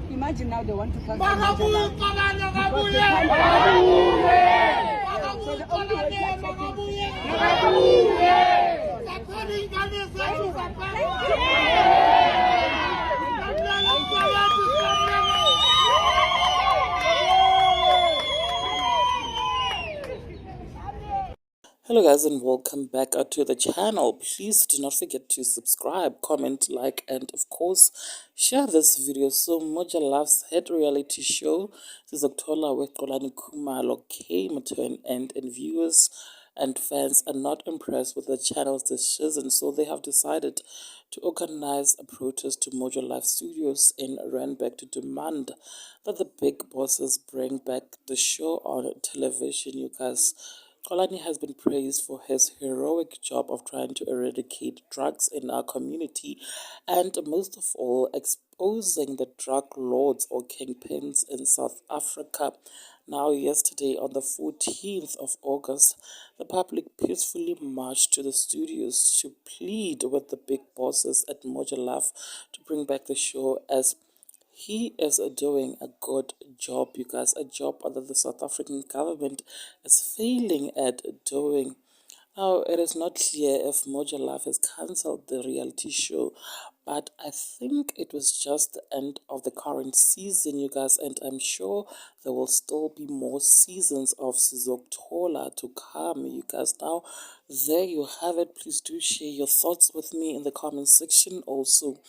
Imagine now they want to come. Hello guys and welcome back to the channel. Please do not forget to subscribe, comment, like and of course share this video. So Moja Love's hit reality show Sizokthola with Xolani Khumalo came to an end, and viewers and fans are not impressed with the channel's decision, so they have decided to organize a protest to Moja Love Studios in Randburg to demand that the big bosses bring back the show on television. You guys, Xolani has been praised for his heroic job of trying to eradicate drugs in our community, and most of all, exposing the drug lords or kingpins in South Africa. Now, yesterday, on the 14th of August, the public peacefully marched to the studios to plead with the big bosses at Moja Love to bring back the show, as he is doing a good job, you guys, a job that the South African government is failing at doing. Now, it is not clear if Moja Love has cancelled the reality show, but I think it was just the end of the current season, you guys, and I'm sure there will still be more seasons of Sizokthola to come, you guys. Now, there you have it. Please do share your thoughts with me in the comment section. Also,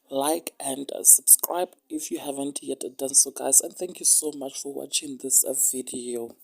like and subscribe if you haven't yet done so, guys, and thank you so much for watching this video.